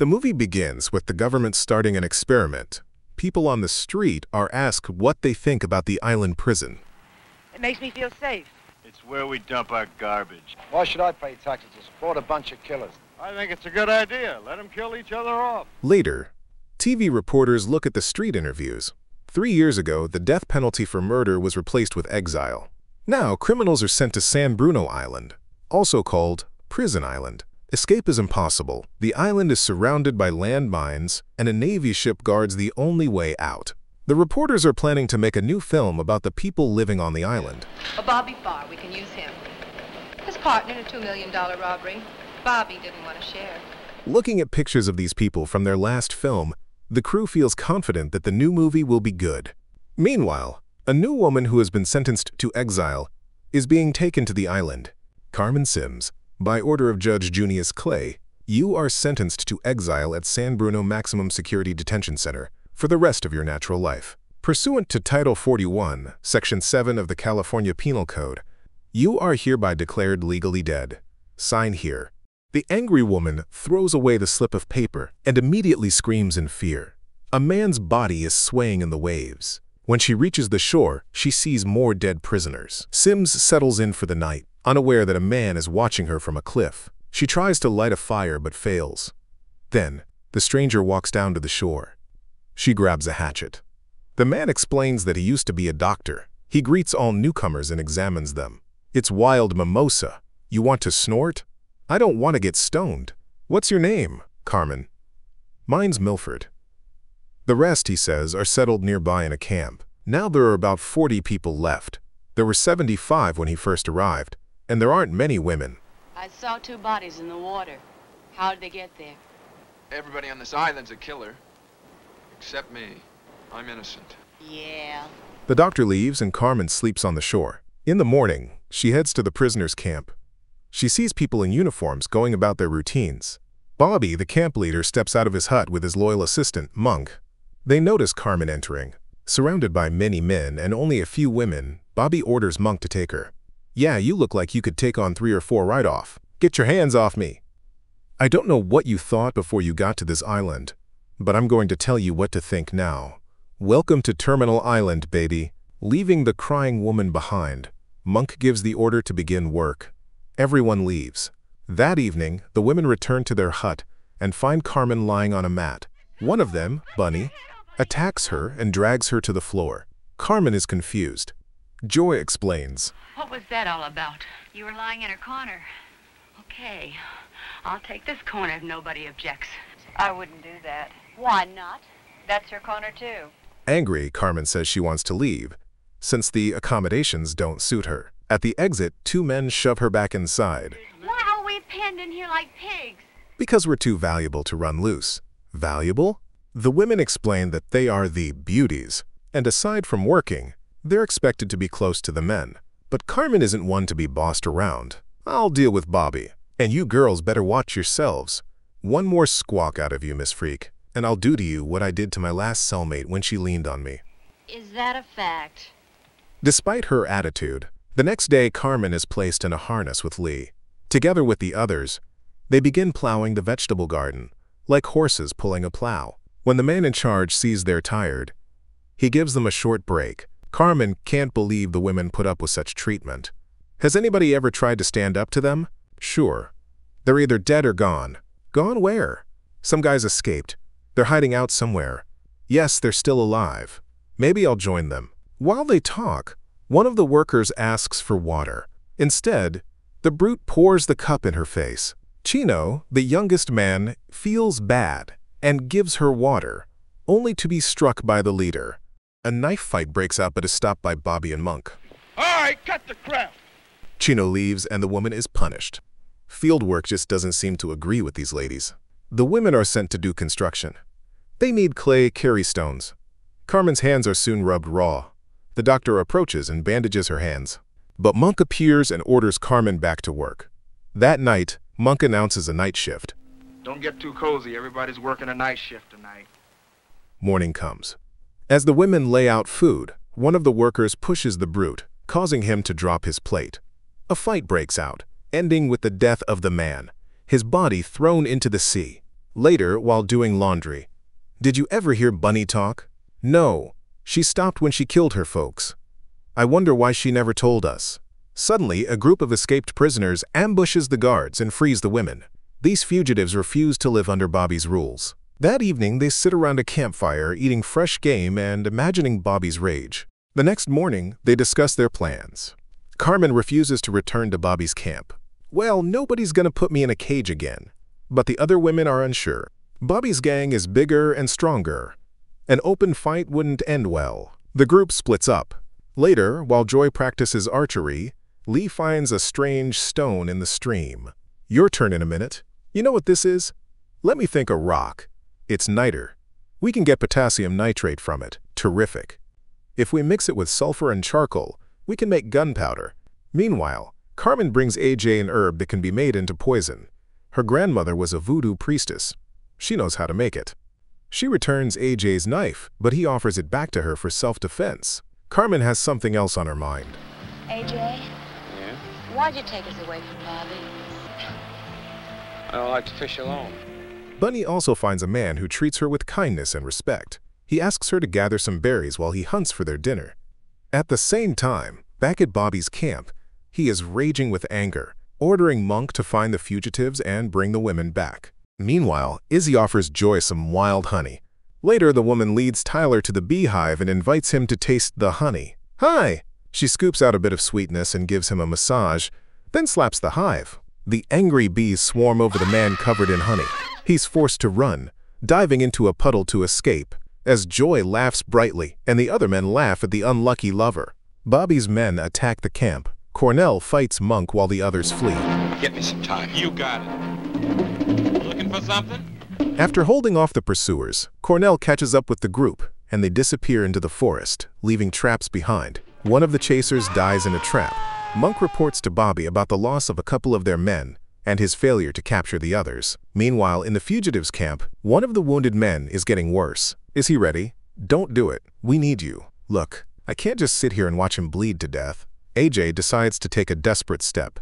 The movie begins with the government starting an experiment. People on the street are asked what they think about the island prison. It makes me feel safe. It's where we dump our garbage. Why should I pay taxes to support a bunch of killers? I think it's a good idea. Let them kill each other off. Later, TV reporters look at the street interviews. 3 years ago, the death penalty for murder was replaced with exile. Now, criminals are sent to San Bruno Island, also called Prison Island. Escape is impossible. The island is surrounded by landmines, and a Navy ship guards the only way out. The reporters are planning to make a new film about the people living on the island. Bobby Farr, we can use him. His partner in a $2 million robbery. Bobby didn't want to share. Looking at pictures of these people from their last film, the crew feels confident that the new movie will be good. Meanwhile, a new woman who has been sentenced to exile is being taken to the island. Carmen Sims, by order of Judge Junius Clay, you are sentenced to exile at San Bruno Maximum Security Detention Center for the rest of your natural life. Pursuant to Title 41, Section 7 of the California Penal Code, you are hereby declared legally dead. Sign here. The angry woman throws away the slip of paper and immediately screams in fear. A man's body is swaying in the waves. When she reaches the shore, she sees more dead prisoners. Sims settles in for the night, unaware that a man is watching her from a cliff. She tries to light a fire but fails. Then, the stranger walks down to the shore. She grabs a hatchet. The man explains that he used to be a doctor. He greets all newcomers and examines them. It's wild mimosa. You want to snort? I don't want to get stoned. What's your name, Carmen? Mine's Milford. The rest, he says, are settled nearby in a camp. Now there are about 40 people left. There were 75 when he first arrived, and there aren't many women. I saw 2 bodies in the water. How did they get there? Everybody on this island's a killer. Except me. I'm innocent. Yeah. The doctor leaves and Carmen sleeps on the shore. In the morning, she heads to the prisoners' camp. She sees people in uniforms going about their routines. Bobby, the camp leader, steps out of his hut with his loyal assistant, Monk. They notice Carmen entering. Surrounded by many men and only a few women, Bobby orders Monk to take her. Yeah, you look like you could take on 3 or 4 right off. Get your hands off me. I don't know what you thought before you got to this island, but I'm going to tell you what to think now. Welcome to Terminal Island, baby. Leaving the crying woman behind, Monk gives the order to begin work. Everyone leaves. That evening, the women return to their hut and find Carmen lying on a mat. One of them, Bunny, attacks her and drags her to the floor. Carmen is confused. Joy explains. What was that all about? You were lying in her corner. Okay, I'll take this corner if nobody objects. I wouldn't do that. Why not? That's her corner, too. Angry, Carmen says she wants to leave, since the accommodations don't suit her. At the exit, 2 men shove her back inside. Why are we penned in here like pigs? Because we're too valuable to run loose. Valuable? The women explain that they are the beauties, and aside from working, they're expected to be close to the men. But Carmen isn't one to be bossed around. I'll deal with Bobby, and you girls better watch yourselves. One more squawk out of you, Miss Freak, and I'll do to you what I did to my last cellmate when she leaned on me. Is that a fact? Despite her attitude, the next day Carmen is placed in a harness with Lee. Together with the others, they begin plowing the vegetable garden, like horses pulling a plow. When the man in charge sees they're tired, he gives them a short break. Carmen can't believe the women put up with such treatment. Has anybody ever tried to stand up to them? Sure. They're either dead or gone. Gone where? Some guys escaped. They're hiding out somewhere. Yes, they're still alive. Maybe I'll join them. While they talk, one of the workers asks for water. Instead, the brute pours the cup in her face. Chino, the youngest man, feels bad and gives her water, only to be struck by the leader. A knife fight breaks out but is stopped by Bobby and Monk. All right, cut the crap. Chino leaves and the woman is punished. Fieldwork just doesn't seem to agree with these ladies. The women are sent to do construction. They need clay carry stones. Carmen's hands are soon rubbed raw. The doctor approaches and bandages her hands. But Monk appears and orders Carmen back to work. That night, Monk announces a night shift. Don't get too cozy. Everybody's working a night shift tonight. Morning comes. As the women lay out food, one of the workers pushes the brute, causing him to drop his plate. A fight breaks out, ending with the death of the man, his body thrown into the sea. Later, while doing laundry. Did you ever hear Bunny talk? No. She stopped when she killed her folks. I wonder why she never told us. Suddenly, a group of escaped prisoners ambushes the guards and frees the women. These fugitives refuse to live under Bobby's rules. That evening, they sit around a campfire eating fresh game and imagining Bobby's rage. The next morning, they discuss their plans. Carmen refuses to return to Bobby's camp. Well, nobody's gonna put me in a cage again. But the other women are unsure. Bobby's gang is bigger and stronger. An open fight wouldn't end well. The group splits up. Later, while Joy practices archery, Lee finds a strange stone in the stream. Your turn in a minute. You know what this is? Let me think a rock. It's niter. We can get potassium nitrate from it. Terrific. If we mix it with sulfur and charcoal, we can make gunpowder. Meanwhile, Carmen brings AJ an herb that can be made into poison. Her grandmother was a voodoo priestess. She knows how to make it. She returns AJ's knife, but he offers it back to her for self-defense. Carmen has something else on her mind. AJ? Yeah? Why'd you take us away from Bobby? I don't like to fish alone. Bunny also finds a man who treats her with kindness and respect. He asks her to gather some berries while he hunts for their dinner. At the same time, back at Bobby's camp, he is raging with anger, ordering Monk to find the fugitives and bring the women back. Meanwhile, Izzy offers Joy some wild honey. Later, the woman leads Tyler to the beehive and invites him to taste the honey. Hi! She scoops out a bit of sweetness and gives him a massage, then slaps the hive. The angry bees swarm over the man covered in honey. He's forced to run, diving into a puddle to escape, as Joy laughs brightly and the other men laugh at the unlucky lover. Bobby's men attack the camp. Cornell fights Monk while the others flee. Get me some time. You got it. Looking for something? After holding off the pursuers, Cornell catches up with the group, and they disappear into the forest, leaving traps behind. One of the chasers dies in a trap. Monk reports to Bobby about the loss of a couple of their men and his failure to capture the others. Meanwhile, in the fugitives' camp, one of the wounded men is getting worse. Is he ready? Don't do it. We need you. Look, I can't just sit here and watch him bleed to death. AJ decides to take a desperate step.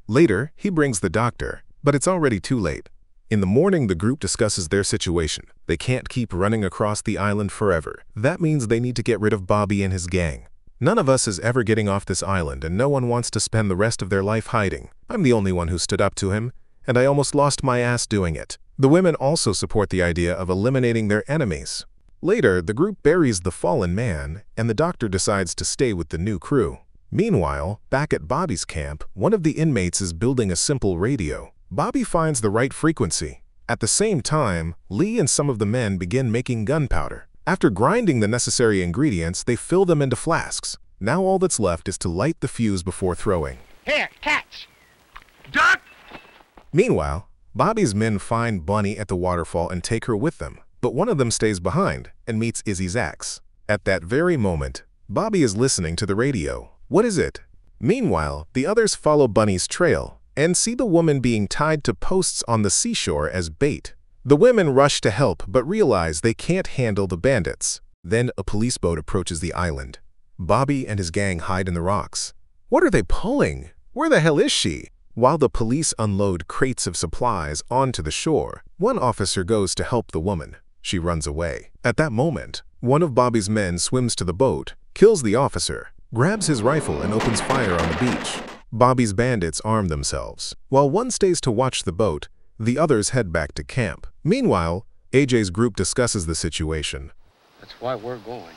Later, he brings the doctor, but it's already too late. In the morning, the group discusses their situation. They can't keep running across the island forever. That means they need to get rid of Bobby and his gang. None of us is ever getting off this island, and no one wants to spend the rest of their life hiding. I'm the only one who stood up to him, and I almost lost my ass doing it. The women also support the idea of eliminating their enemies. Later, the group buries the fallen man, and the doctor decides to stay with the new crew. Meanwhile, back at Bobby's camp, one of the inmates is building a simple radio. Bobby finds the right frequency. At the same time, Lee and some of the men begin making gunpowder. After grinding the necessary ingredients, they fill them into flasks. Now all that's left is to light the fuse before throwing. Here, catch! Duck! Meanwhile, Bobby's men find Bunny at the waterfall and take her with them, but one of them stays behind and meets Izzy's axe. At that very moment, Bobby is listening to the radio. What is it? Meanwhile, the others follow Bunny's trail and see the woman being tied to posts on the seashore as bait. The women rush to help but realize they can't handle the bandits. Then a police boat approaches the island. Bobby and his gang hide in the rocks. What are they pulling? Where the hell is she? While the police unload crates of supplies onto the shore, one officer goes to help the woman. She runs away. At that moment, one of Bobby's men swims to the boat, kills the officer, grabs his rifle and opens fire on the beach. Bobby's bandits arm themselves. While one stays to watch the boat, the others head back to camp. Meanwhile, AJ's group discusses the situation. That's why we're going.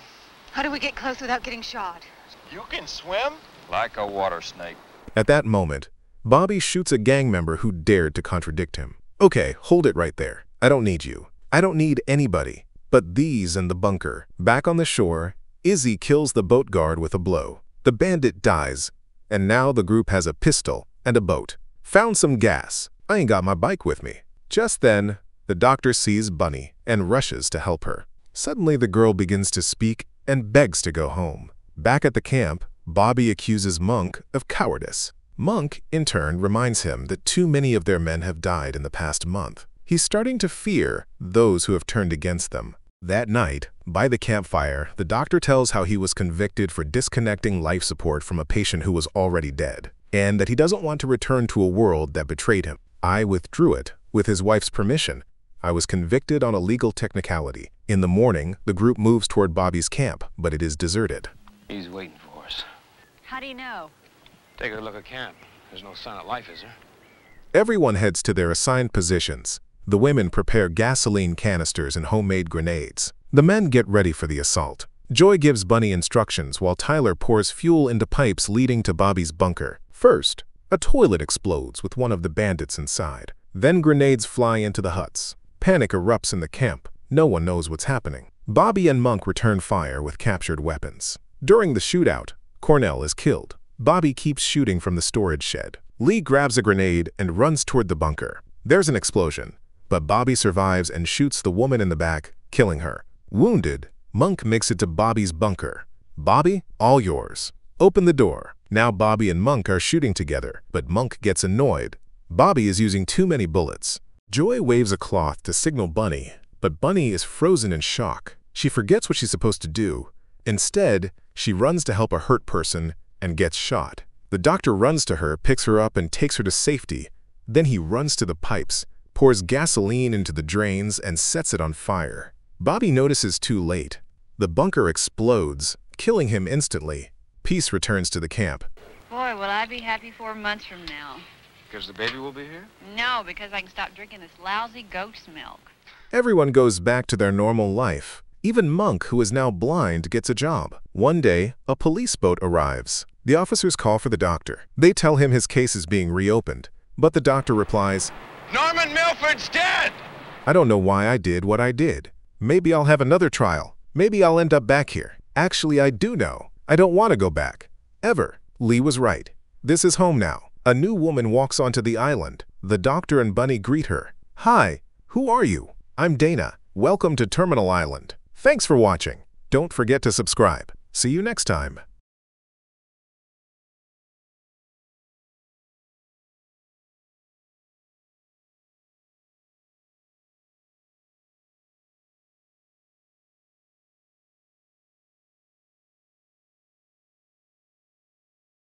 How do we get close without getting shot? You can swim? Like a water snake. At that moment, Bobby shoots a gang member who dared to contradict him. Okay, hold it right there. I don't need you. I don't need anybody but these and the bunker. Back on the shore, Izzy kills the boat guard with a blow. The bandit dies, and now the group has a pistol and a boat. Found some gas. I ain't got my bike with me. Just then, the doctor sees Bunny and rushes to help her. Suddenly, the girl begins to speak and begs to go home. Back at the camp, Bobby accuses Monk of cowardice. Monk, in turn, reminds him that too many of their men have died in the past month. He's starting to fear those who have turned against them. That night, by the campfire, the doctor tells how he was convicted for disconnecting life support from a patient who was already dead, and that he doesn't want to return to a world that betrayed him. I withdrew it, with his wife's permission, I was convicted on a legal technicality. In the morning, the group moves toward Bobby's camp, but it is deserted. He's waiting for us. How do you know? Take a look at camp. There's no sign of life, is there? Everyone heads to their assigned positions. The women prepare gasoline canisters and homemade grenades. The men get ready for the assault. Joy gives Bunny instructions while Tyler pours fuel into pipes leading to Bobby's bunker. First, a toilet explodes with one of the bandits inside. Then grenades fly into the huts. Panic erupts in the camp. No one knows what's happening. Bobby and Monk return fire with captured weapons. During the shootout, Cornell is killed. Bobby keeps shooting from the storage shed. Lee grabs a grenade and runs toward the bunker. There's an explosion, but Bobby survives and shoots the woman in the back, killing her. Wounded, Monk makes it to Bobby's bunker. Bobby, all yours. Open the door. Now Bobby and Monk are shooting together, but Monk gets annoyed. Bobby is using too many bullets. Joy waves a cloth to signal Bunny, but Bunny is frozen in shock. She forgets what she's supposed to do. Instead, she runs to help a hurt person and gets shot. The doctor runs to her, picks her up, and takes her to safety. Then he runs to the pipes, pours gasoline into the drains, and sets it on fire. Bobby notices too late. The bunker explodes, killing him instantly. Peace returns to the camp. Boy, will I be happy 4 months from now. Because the baby will be here? No, because I can stop drinking this lousy goat's milk. Everyone goes back to their normal life. Even Monk, who is now blind, gets a job. One day, a police boat arrives. The officers call for the doctor. They tell him his case is being reopened, but the doctor replies, Norman Milford's dead! I don't know why I did what I did. Maybe I'll have another trial. Maybe I'll end up back here. Actually, I do know. I don't want to go back. Ever. Lee was right. This is home now. A new woman walks onto the island. The doctor and Bunny greet her. Hi, who are you? I'm Dana. Welcome to Terminal Island. Thanks for watching. Don't forget to subscribe. See you next time.